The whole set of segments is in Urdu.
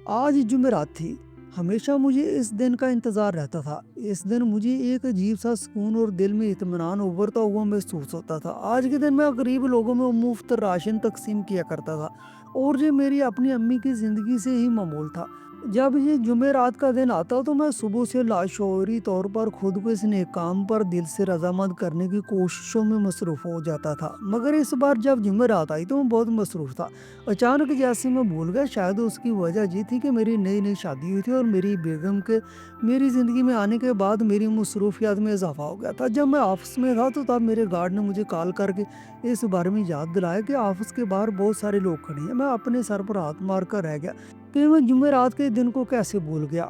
آج جمعرات تھی۔ ہمیشہ مجھے اس دن کا انتظار رہتا تھا۔ اس دن مجھے ایک عجیب سا سکون اور دل میں اطمینان ابھرتا ہوا محسوس ہوتا تھا۔ آج کے دن میں غریب لوگوں میں مفت راشن تقسیم کیا کرتا تھا اور یہ میری اپنی امی کی زندگی سے ہی معمول تھا۔ جب یہ جمعرات کا دن آتا تو میں صبح سے لاشعوری طور پر خود کو اس نیک کام پر دل سے رضامند کرنے کی کوششوں میں مصروف ہو جاتا تھا، مگر اس بار جب جمعرات آئی تو میں بہت مصروف تھا۔ اچانک جیسے میں بھول گیا، شاید اس کی وجہ یہ تھی کہ میری نئی نئی شادی ہوئی تھی اور میری بیگم کے میری زندگی میں آنے کے بعد میری مصروفیات میں اضافہ ہو گیا تھا۔ جب میں آفس میں تھا تو تب میرے گارڈ نے مجھے کال کر کے اس بارے میں یاد دلایا کہ آفس کے باہر بہت سارے لوگ کھڑے ہیں۔ میں اپنے سر پر ہاتھ مار کر رہ گیا کہ میں جمعرات کے دن کو کیسے بھول گیا۔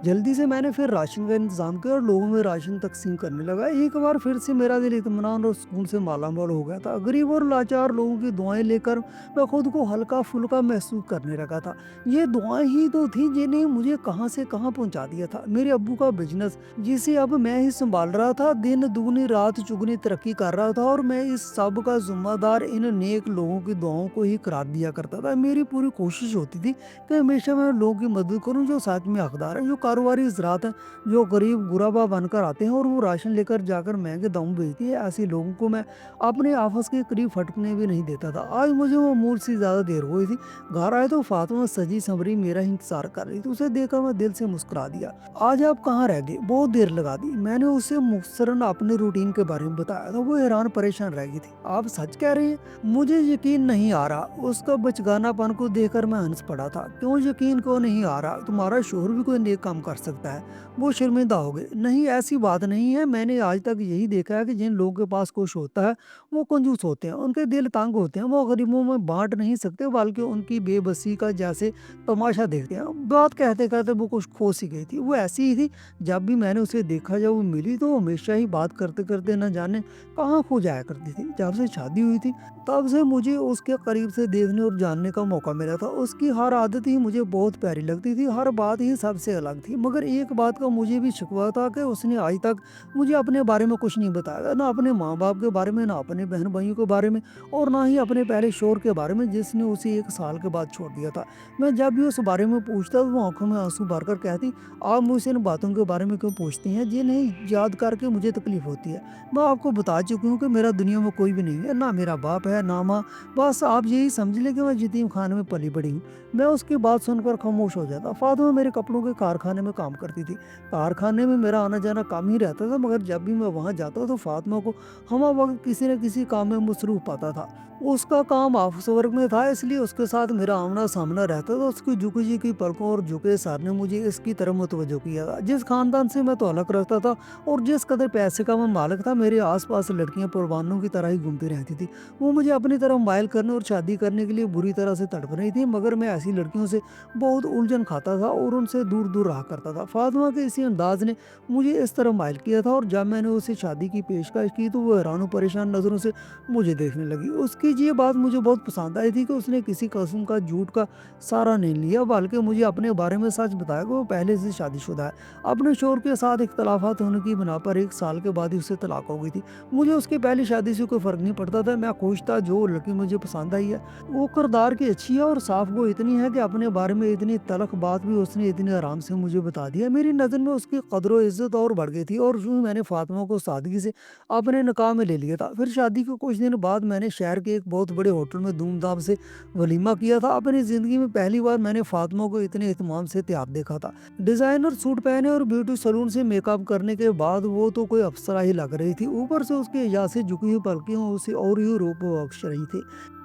جلدی سے میں نے پھر راشن کا انتظام کیا اور لوگوں میں راشن تقسیم کرنے لگا۔ ایک بار پھر سے میرا دل اطمینان اور سکون سے مالا مال ہو گیا تھا۔ غریب اور لاچار لوگوں کی دعائیں لے کر میں خود کو ہلکا پھلکا محسوس کرنے لگا تھا۔ یہ دعائیں ہی تو تھیں جنہیں مجھے کہاں سے کہاں پہنچا دیا تھا۔ میرے ابو کا بزنس جسے اب میں ہی سنبھال رہا تھا، دن دگنی رات چگنی ترقی کر رہا تھا اور میں اس سب کا ذمہ دار ان نیک لوگوں کی دعاؤں کو ہی قرار دیا کرتا تھا۔ میری پوری کوشش ہوتی تھی کہ ہمیشہ میں لوگوں کی مدد کروں جو ساتھ میں حقدار ہیں، جو کاروباری حضرات ہیں، جو غریب غربا بن کر آتے ہیں اور وہ راشن لے کر جا کر مہنگے داموں بیچتے ہیں۔ ایسے لوگوں کو میں اپنے آفس کے قریب پھٹکنے بھی نہیں دیتا تھا۔ آج مجھے معمول سے زیادہ دیر ہوئی تھی۔ گھر آئے تو فاطمہ سجی سنوری میرا انتظار کر رہی تھی۔ اسے دیکھ کر میں دل سے مسکرا دیا۔ آج آپ کہاں رہ گئے؟ بہت دیر لگا دی۔ میں نے اسے مختصراً اپنے روٹین کے بارے میں بتایا تھا۔ وہ حیران پریشان رہ گئی تھی۔ آپ سچ کہہ رہے ہیں؟ مجھے یقین نہیں آ رہا۔ اس کا بچگانہ پن کو دیکھ کر میں ہنس پڑا تھا۔ کیوں یقین کو نہیں آ رہا؟ تمہارا شوہر بھی کوئی نیک کام کر سکتا ہے۔ وہ شرمندہ ہو گئے۔ نہیں، ایسی بات نہیں ہے۔ میں نے آج تک یہی دیکھا ہے کہ جن لوگوں کے پاس کچھ ہوتا ہے وہ کنجوس ہوتے ہیں، ان کے دل تنگ ہوتے ہیں، وہ غریبوں میں بانٹ نہیں سکتے بلکہ ان کی بے بسی کا جیسے تماشا دیکھتے ہیں۔ بات کہتے کہتے وہ کچھ کھو سی گئی تھی۔ وہ ایسی ہی تھی۔ جب بھی میں نے اسے دیکھا، جب وہ ملی تو وہ ہمیشہ ہی بات کرتے کرتے نہ جانے کہاں کھو جایا کرتی تھی۔ جب سے شادی ہوئی تھی تب سے مجھے اس کے قریب سے دیکھنے اور جاننے کا موقع ملا تھا۔ اس کی ہر عادت ہی مجھے بہت پیاری لگتی تھی، ہر بات ہی سب سے الگ تھی، مگر ایک بات کا مجھے بھی شکوہ تھا کہ اس نے آج تک مجھے اپنے بارے میں کچھ نہیں بتایا، نہ اپنے ماں باپ کے بارے میں، نہ اپنے بہن بھائیوں کے بارے میں، اور نہ ہی اپنے پہلے شوہر کے بارے میں جس نے اسے 1 سال کے بعد چھوڑ دیا تھا۔ میں جب بھی اس بارے میں پوچھتا تو وہ آنکھوں میں آنسو بھر کر کہتی، آپ مجھ سے ان باتوں کے بارے میں کیوں پوچھتی ہیں جنہیں یاد کر کے مجھے تکلیف ہوتی ہے؟ میں آپ کو بتا چکی ہوں کہ میرا دنیا میں کوئی بھی نہیں ہے، نہ میرا باپ ہے نہ ماں، بس آپ یہی سمجھ لیں کہ میں یتیم خانے میں پلی بڑی ہوں۔ میں اس کی بات سن کر خاموش ہو جاتا۔ فاطمہ میرے کپڑوں کے کارخانے میں کام کرتی تھی۔ کارخانے میں میرا آنا جانا کم ہی رہتا تھا، مگر جب بھی میں وہاں جاتا تو فاطمہ کو ہمہ وقت کسی نہ کسی کام میں مصروف پاتا تھا۔ اس کا کام آفس ورک میں تھا، اس لیے اس کے ساتھ میرا آمنا سامنا رہتا تھا۔ اس کی جھکی جھکی پلکوں اور جھکے سر نے مجھے اس کی طرف متوجہ کیا تھا۔ جس خاندان سے میں تعلق رکھتا تھا اور جس قدر پیسے کا میں مالک تھا، میرے آس پاس لڑکیاں پروانوں کی طرح ہی گھومتی رہتی تھی۔ وہ مجھے اپنی طرف مائل کرنے اور شادی کرنے کے لیے بری طرح سے تڑپ رہی تھی، مگر میں ایسی لڑکیوں سے بہت الجھن کھاتا تھا اور ان سے دور دور رہا کرتا تھا۔ فاطمہ کے اسی انداز نے مجھے اس طرح مائل کیا تھا، اور جب میں نے اسے شادی کی پیشکش کی تو وہ حیران و پریشان نظروں سے مجھے دیکھنے لگی۔ اس کی یہ بات مجھے بہت پسند آئی تھی کہ اس نے کسی قسم کا جھوٹ کا سہارا نہیں لیا، بلکہ مجھے اپنے بارے میں سچ بتایا کہ وہ پہلے سے شادی شدہ ہے۔ اپنے شوہر کے ساتھ اختلافات ہونے کی بنا پر 1 سال کے بعد ہی اسے طلاق ہو گئی تھی۔ مجھے اس کی پہلی شادی سے کوئی فرق نہیں پڑتا تھا۔ میں خوش تھا جو لڑکی مجھے پسند آئی ہے وہ کردار کی اچھی ہے اور صاف گو اتنی ہے کہ اپنے بارے میں اتنی تلخ بات بھی اس نے اتنے آرام سے مجھے بتا دیا۔ میری نظر میں اس کی قدر و عزت اور بڑھ گئی تھی، اور یوں میں نے فاطمہ کو سادگی سے اپنے نکاح میں لے لیا تھا۔ پھر شادی کے کچھ دن بعد میں نے شہر کے ایک بہت بڑے ہوٹل میں دھوم دھام سے ولیمہ کیا تھا۔ اپنی زندگی میں پہلی بار میں نے فاطمہ کو اتنے اہتمام سے تیار دیکھا تھا۔ ڈیزائنر سوٹ پہنے اور بیوٹی سلون سے میک اپ کرنے کے بعد وہ تو کوئی افسرہ ہی لگ رہی تھی، اوپر سے اس کے حیا سے جھکی ہوئی پلکیوں اسے اور ہی روپ بخش رہی تھی۔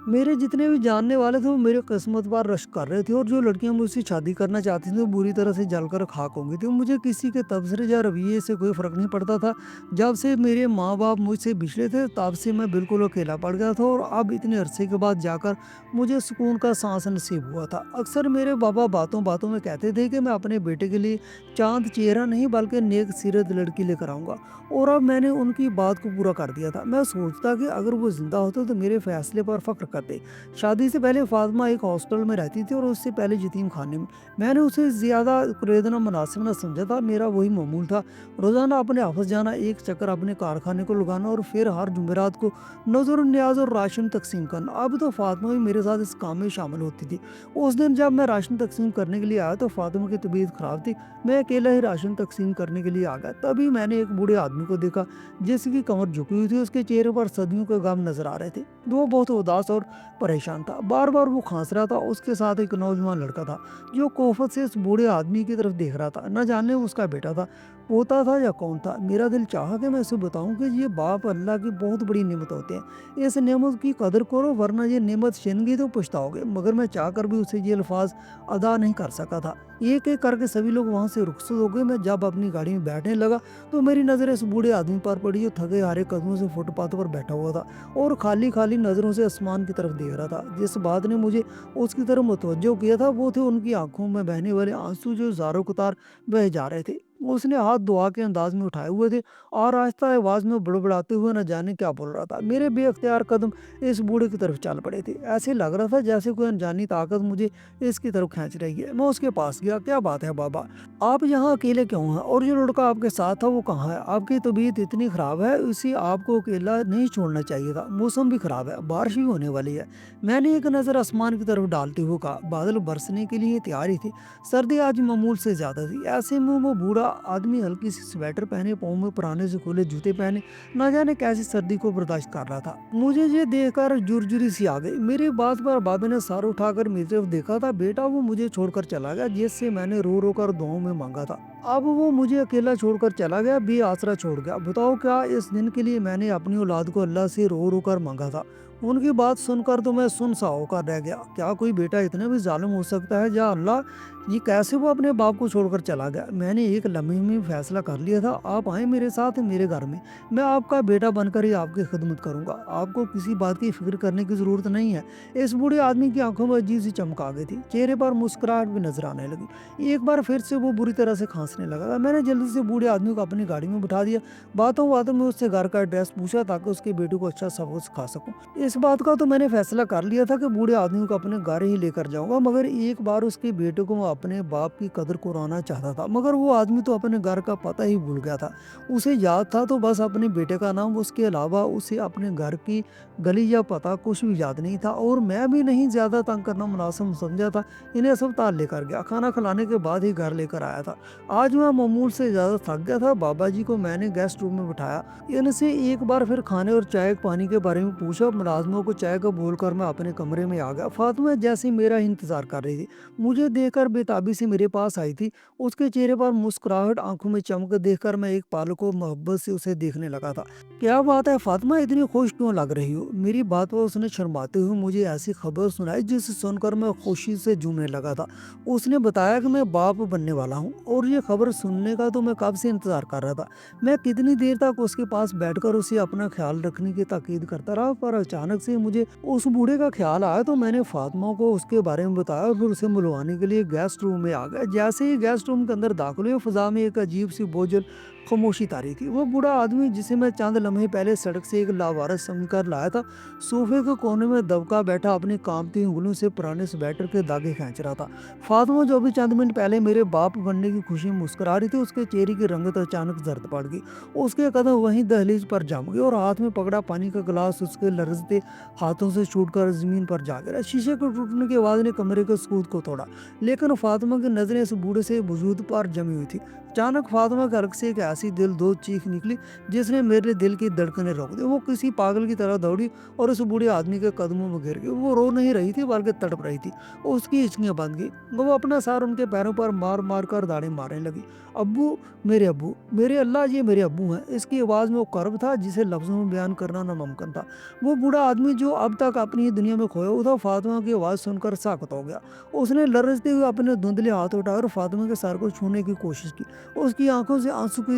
میرے جتنے بھی جاننے والے تھے وہ میرے قسمت پر رشک کر رہے تھے، اور جو لڑکیاں مجھ سے شادی کرنا چاہتی تھیں وہ بری طرح سے جل کر خاک ہو گئی تھی۔ مجھے کسی کے تبصرے یا رویے سے کوئی فرق نہیں پڑتا تھا۔ جب سے میرے ماں باپ مجھ سے بچھڑے تھے تب سے میں بالکل اکیلا پڑ گیا تھا، اور اب اتنے عرصے کے بعد جا کر مجھے سکون کا سانس نصیب ہوا تھا۔ اکثر میرے بابا باتوں باتوں میں کہتے تھے کہ میں اپنے بیٹے کے لیے چاند چہرہ نہیں بلکہ نیک سیرت لڑکی لے کر آؤں گا، اور اب میں نے ان کی بات کو پورا کر دیا تھا۔ میں سوچتا کہ اگر وہ زندہ ہوتے تو میرے فیصلے پر فخر کرتے۔ شادی سے پہلے فاطمہ ایک ہاسٹل میں رہتی تھی اور اس سے پہلے یتیم خانے میں۔ میں نے اسے زیادہ خریدنا مناسب نہ سمجھا تھا، میرا وہی معمول تھا، روزانہ اپنے آفس جانا، ایک چکر اپنے کارخانے کو لگانا اور پھر ہر جمعرات کو نظر و نیاز اور راشن تقسیم کرنا۔ اب تو فاطمہ بھی میرے ساتھ اس کام میں شامل ہوتی تھی۔ اس دن جب میں راشن تقسیم کرنے کے لیے آیا تو فاطمہ کی طبیعت خراب تھی، میں اکیلا ہی راشن تقسیم کرنے کے لیے آ گیا۔ تبھی میں نے ایک بوڑھے آدمی کو دیکھا جس کی کمر جھکی ہوئی تھی، اس کے چہرے پر صدیوں کے غم نظر آ رہے تھے۔ وہ بہت اداس اور پریشان تھا، بار بار وہ کھانس رہا تھا۔ اس کے ساتھ ایک نوجوان لڑکا تھا جو کوفت سے اس بوڑھے آدمی کی طرف دیکھ رہا تھا، نہ جانے اس کا بیٹا تھا، پوتا تھا یا کون تھا۔ میرا دل چاہا کہ میں اسے بتاؤں کہ یہ باپ اللہ کی بہت بڑی نعمت ہوتے ہیں، اس نعمت کی قدر کرو ورنہ یہ نعمت چھن گئی تو پچھتاؤ گے۔ مگر میں چاہ کر بھی اسے یہ الفاظ ادا نہیں کر سکا تھا۔ ایک ایک کر کے سبھی لوگ وہاں سے رخصت ہو گئے۔ میں جب اپنی گاڑی میں بیٹھنے لگا تو میری نظر اس بوڑھے آدمی پر پڑی جو تھکے ہارے قدموں سے فٹ پاتھ پر بیٹھا ہوا تھا اور خالی خالی نظروں سے آسمان کی طرف دیکھ رہا تھا۔ جس بات نے مجھے اس کی طرف متوجہ کیا تھا وہ تھے ان کی آنکھوں میں بہنے والے آنسو جو زاروں قطار بہہ جا رہے تھے۔ اس نے ہاتھ دعا کے انداز میں اٹھائے ہوئے تھے اور آہستہ آواز میں بڑبڑاتے ہوئے نہ جانے کیا بول رہا تھا۔ میرے بے اختیار قدم اس بوڑھے کی طرف چل پڑے تھے، ایسے لگ رہا تھا جیسے کوئی انجانی طاقت مجھے اس کی طرف کھینچ رہی ہے۔ میں اس کے پاس گیا۔ کیا بات ہے بابا، آپ یہاں اکیلے کیوں ہیں؟ اور جو لڑکا آپ کے ساتھ تھا وہ کہاں ہے؟ آپ کی طبیعت اتنی خراب ہے، اسے آپ کو اکیلا نہیں چھوڑنا چاہیے تھا، موسم بھی خراب ہے، بارش بھی ہونے والی ہے۔ میں نے ایک نظر آسمان کی طرف ڈالتے ہوئے کہا۔ بادل برسنے کے لیے تیار ہی تھے، سردی آج معمول سے زیادہ تھی۔ ایسے میں وہ بوڑھا آدمی ہلکی سی سویٹر پہنے، پاؤں میں پرانے سے کھلے جوتے پہنے، نہ جانے کیسی سردی کو برداشت کر رہا تھا۔ مجھے یہ دیکھ کر جرجری سی آ گئی۔ میری بات پر بابا نے سر اٹھا کر میری طرف دیکھا تھا۔ بیٹا وہ مجھے چھوڑ کر چلا گیا جس سے میں نے رو رو کر دعاؤں میں مانگا تھا، اب وہ مجھے اکیلا چھوڑ کر چلا گیا، بے آسرا چھوڑ گیا۔ بتاؤ کیا اس دن کے لیے میں نے اپنی اولاد کو اللہ سے رو رو کر مانگا تھا؟ ان کی بات سن کر تو میں سن سا ہو کر رہ گیا۔ کیا کوئی بیٹا اتنا بھی ظالم ہو سکتا ہے؟ یا اللہ، یہ کیسے وہ اپنے باپ کو چھوڑ کر چلا گیا؟ میں نے ایک لمحے میں فیصلہ کر لیا تھا، آپ آئیں میرے ساتھ میرے گھر میں آپ کا بیٹا بن کر ہی آپ کی خدمت کروں گا، آپ کو کسی بات کی فکر کرنے کی ضرورت نہیں ہے۔ اس بوڑھے آدمی کی آنکھوں میں عجیب سی چمک آ گئی تھی، چہرے پر مسکراہٹ بھی نظر آنے لگی۔ ایک بار پھر سے وہ بری طرح سے کھانسنے لگا۔ میں نے جلدی سے بوڑھے آدمی کو اپنی گاڑی میں بٹھا دیا، باتوں باتوں میں اس سے گھر کا ایڈریس پوچھا تاکہ اس کے بیٹے کو اچھا سبق سکھا سکوں۔ اس بات کا تو میں نے فیصلہ کر لیا تھا کہ بوڑھے آدمی کو اپنے گھر ہی لے کر جاؤں گا، مگر ایک بار اس کے بیٹے کو اپنے باپ کی قدر قرانا چاہتا تھا۔ مگر وہ آدمی تو اپنے گھر کا پتہ ہی بھول گیا تھا، اسے یاد تھا تو بس اپنے بیٹے کا نام، اس کے علاوہ اسے اپنے گھر کی گلی یا پتہ کچھ بھی یاد نہیں تھا۔ اور میں بھی نہیں زیادہ تنگ کرنا مناسب سمجھا تھا، انہیں اسپتال لے کر گیا، کھانا کھلانے کے بعد ہی گھر لے کر آیا تھا۔ آج میں معمول سے زیادہ تھک گیا تھا۔ بابا جی کو میں نے گیسٹ روم میں بٹھایا، ان سے ایک بار پھر کھانے اور چائے پانی کے بارے میں پوچھا۔ ملازموں کو چائے کا بول کر میں اپنے کمرے میں آ گیا۔ فاطمہ جیسے میرا انتظار کر رہی تھی، مجھے دیکھ کر بے تابی سے میرے پاس آئی تھی، اس کے چہرے پر مسکراہٹ، آنکھوں میں چمک دیکھ کر میں ایک پل کو محبت سے اسے دیکھنے لگا تھا۔ کیا بات ہے فاطمہ، اتنی خوش کیوں لگ رہی ہو؟ میری بات پر اس نے شرماتے ہوئے مجھے ایسی خبر سنائی جسے سن کر میں خوشی سے جھومنے لگا تھا۔ اس نے بتایا کہ میں باپ بننے والا ہوں، اور یہ خبر سننے کا تو میں کب سے انتظار کر رہا تھا۔ میں کتنی دیر تک اس کے پاس بیٹھ کر اسے اپنا خیال رکھنے کی تاکید کرتا رہا، پر اچانک سے مجھے اس بوڑھے کا خیال آیا تو میں نے فاطمہ کو اس کے بارے میں بتایا اور پھر اسے ملوانے کے لیے گیسٹ روم میں آ گیا۔ جیسے ہی گیسٹ روم کے اندر داخل ہوئے، فضا میں ایک عجیب سی بوجھل خاموشی طاری تھی۔ وہ بوڑھا آدمی جسے میں چند لمحے پہلے سڑک سے ایک لاوارث سمجھ کر لایا تھا، صوفے کے کونے میں دبکا بیٹھا اپنی کانپتی انگلیوں سے پرانے سویٹر کے داغے کھینچ رہا تھا۔ فاطمہ جو ابھی چند منٹ پہلے میرے باپ بننے کی خوشی میں مسکرا رہی تھی، اس کے چہرے کی رنگت اچانک زرد پڑ گئی، اس کے قدم وہیں دہلیز پر جم گئے اور ہاتھ میں پکڑا پانی کا گلاس اس کے لرزتے ہاتھوں سے چھوٹ کر زمین پر جا گرا۔ شیشے کے ٹوٹنے کی آواز نے کمرے کے سکوت کو توڑا، لیکن فاطمہ کی نظریں اس بوڑھے سے وجود پر جمی ہوئی تھی۔ اچانک فاطمہ کے حلق سے ایک ایسی دل دو چیخ نکلی جس نے میرے دل کی دھڑکنیں روک دی۔ وہ کسی پاگل کی طرح دوڑی اور اس بوڑھے آدمی کے قدموں میں گر گئی۔ وہ رو نہیں رہی تھی بلکہ تڑپ رہی تھی، اس کی ہچکیاں بند گئی، وہ اپنا سر ان کے پیروں پر مار مار کر داڑیں مارنے لگی۔ ابو، میرے اللہ، یہ میرے ابو ہیں۔ اس کی آواز میں وہ کرب تھا جسے لفظوں میں بیان کرنا ناممکن تھا۔ وہ بوڑھا آدمی جو اب تک اپنی دنیا میں کھویا ہوا تھا، فاطمہ کی آواز سن کر ساکت ہو گیا۔ اس نے لرزتے ہوئے اپنے دھندلے ہاتھ اٹھائے اور فاطمہ کے سر کو چھونے کی کوشش کی۔ اس کی آنکھوں سے آنسو کی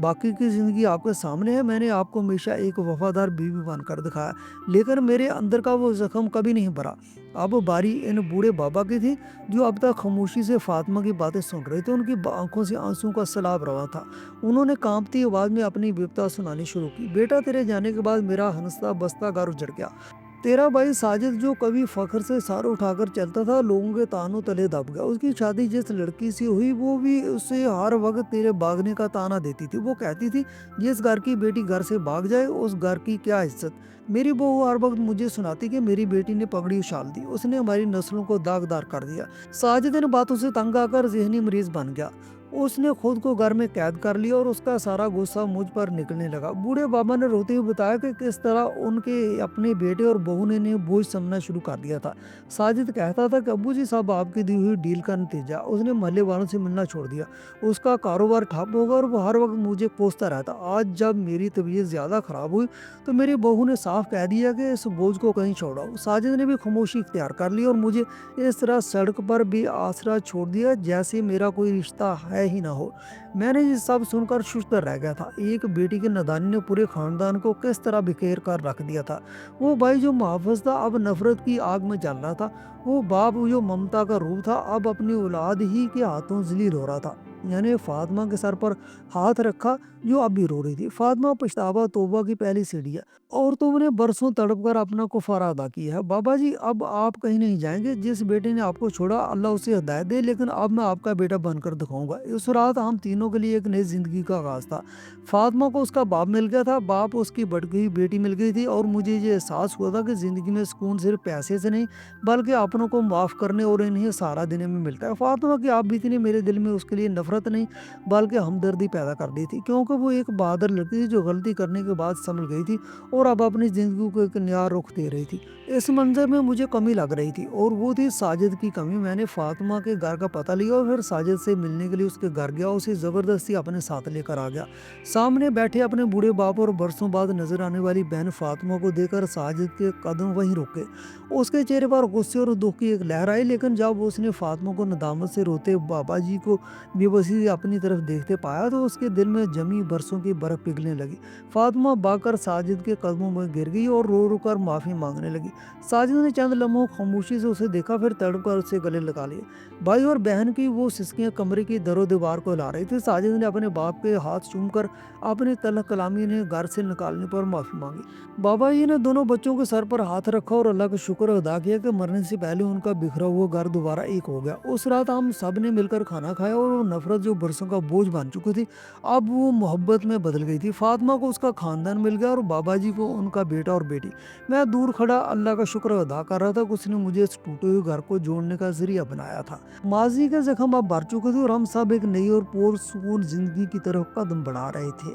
باقی کی زندگی آپ کے سامنے ہے، میں نے آپ کو ہمیشہ ایک وفادار بیوی بن کر دکھایا، لیکن میرے اندر کا وہ زخم کبھی نہیں بھرا۔ اب باری ان بوڑھے بابا کی تھی، جو اب تک خاموشی سے فاطمہ کی باتیں سن رہے تھے۔ ان کی آنکھوں سے آنسوں کا سیلاب رواں تھا۔ انہوں نے کانپتی آواز میں اپنی بیپتا سنانی شروع کی۔ بیٹا، تیرے جانے کے بعد میرا ہنستا بستا گھر اجڑ گیا۔ تیرا بھائی ساجد جو کبھی فخر سے سر اٹھا کر چلتا تھا، لوگوں کے تانوں تلے دب گیا۔ اس کی شادی جس لڑکی سے ہوئی، وہ بھی اسے ہر وقت تیرے بھاگنے کا تانا دیتی تھی۔ وہ کہتی تھی، جس گھر کی بیٹی گھر سے بھاگ جائے، اس گھر کی کیا عزت۔ میری بہو ہر وقت مجھے سناتی کہ میری بیٹی نے پگڑی اچھال دی، اس نے ہماری نسلوں کو داغدار کر دیا۔ ساجد ان باتوں سے تنگ آ کر ذہنی مریض بن گیا۔ اس نے خود کو گھر میں قید کر لیا اور اس کا سارا غصہ مجھ پر نکلنے لگا۔ بوڑھے بابا نے روتے ہوئے بتایا کہ کس طرح ان کے اپنے بیٹے اور بہو نے انہیں بوجھ سمجھنا شروع کر دیا تھا۔ ساجد کہتا تھا کہ ابو جی، صاحب آپ کی دی ہوئی ڈیل کا نتیجہ، اس نے محلے والوں سے ملنا چھوڑ دیا، اس کا کاروبار ٹھپ ہوگا اور وہ ہر وقت مجھے کوستا رہتا۔ آج جب میری طبیعت زیادہ خراب ہوئی تو میری بہو نے صاف کہہ دیا کہ اس بوجھ کو کہیں چھوڑاؤ۔ ساجد نے بھی خاموشی اختیار کر لی اور مجھے اس طرح سڑک پر بے آسرا چھوڑ دیا جیسے میرا کوئی رشتہ ہے ہی نہ ہو۔ میں نے یہ سب سن کر ششدر رہ گیا تھا۔ ایک بیٹی کی نادانی نے پورے خاندان کو کس طرح بکھیر کر رکھ دیا تھا۔ وہ بھائی جو محافظ تھا، اب نفرت کی آگ میں جل رہا تھا۔ وہ باپ جو ممتا کا روح تھا، اب اپنی اولاد ہی کے ہاتھوں ذلیل ہو رہا تھا۔ میں نے فاطمہ کے سر پر ہاتھ رکھا، جو اب بھی رو رہی تھی۔ فاطمہ، پچھتاوا توبہ کی پہلی سیڑھی ہے، اور تم نے برسوں تڑپ کر اپنا کفارہ ادا کیا ہے۔ بابا جی، اب آپ کہیں نہیں جائیں گے۔ جس بیٹے نے آپ کو چھوڑا، اللہ اسے ہدایت دے، لیکن اب میں آپ کا بیٹا بن کر دکھاؤں گا۔ اس رات ہم تینوں کے لیے ایک نئی زندگی کا آغاز تھا۔ فاطمہ کو اس کا باپ مل گیا تھا، باپ اس کی بڑھ گئی بیٹی مل گئی تھی، اور مجھے یہ احساس ہوا تھا کہ زندگی میں سکون صرف پیسے سے نہیں، بلکہ اپنوں کو معاف کرنے اور انہیں سہارا دینے میں ملتا ہے۔ فاطمہ کی آپ بیتی نے میرے دل میں اس کے لیے نفرت نہیں، بلکہ ہمدردی پیدا کر دی تھی، کیونکہ وہ ایک بہادر لڑکی تھی جو غلطی کرنے کے بعد سنبھل گئی تھی اور اب اپنی زندگی کو ایک نیا رخ دے رہی تھی۔ اس منظر میں مجھے کمی لگ رہی تھی، اور وہ تھی ساجد کی کمی۔ میں نے فاطمہ کے گھر کا پتہ لیا اور پھر ساجد سے ملنے کے لیے اس کے گھر گیا، اسے زبردستی اپنے ساتھ لے کر آ گیا۔ سامنے بیٹھے اپنے بوڑھے باپ اور برسوں بعد نظر آنے والی بہن فاطمہ کو دیکھ کر ساجد کے قدم وہیں رکے۔ اس کے چہرے پر غصے اور دکھ کی ایک لہر آئی، لیکن جب اس نے فاطمہ کو ندامت سے روتے بابا جی کو بے بسی سے اپنی طرف دیکھتے پایا تو اس کے دل میں جمی برسوں کی برف پگھلنے لگی۔ فاطمہ بھاگ کر ساجد کے قدموں میں گر گئی اور رو رو کر معافی مانگنے لگی۔ ساجد نے چند لمحوں خاموشی سے اسے دیکھا، پھر تڑپ کر اسے گلے لگا لیا۔ بھائی اور بہن کی وہ سسکیاں کمرے کی در و دیوار کو ہلا رہی تھی۔ ساجد نے اپنے باپ کے ہاتھ چوم کر اپنی تلخ کلامی نے گھر سے نکالنے پر معافی مانگی۔ بابا جی نے دونوں بچوں کے سر پر ہاتھ رکھا اور اللہ کا شکر ادا کیا کہ مرنے سے پہلے ان کا بکھرا ہوا گھر دوبارہ ایک ہو گیا۔ اس رات ہم سب نے مل کر کھانا کھایا، اور وہ نفرت جو برسوں کا بوجھ بن چکی تھی، اب وہ محبت میں بدل گئی تھی۔ فاطمہ کو اس کا خاندان مل گیا اور بابا جی کو ان کا بیٹا اور بیٹی۔ میں دور کھڑا اللہ کا شکر ادا کر رہا تھا کہ اس نے مجھے اس ٹوٹے ہوئے گھر کو جوڑنے کا ذریعہ بنایا تھا۔ ماضی کے زخم اب بھر چکے تھے اور ہم سب ایک نئی اور پرسکون زندگی کی طرف قدم بڑھا رہے تھے۔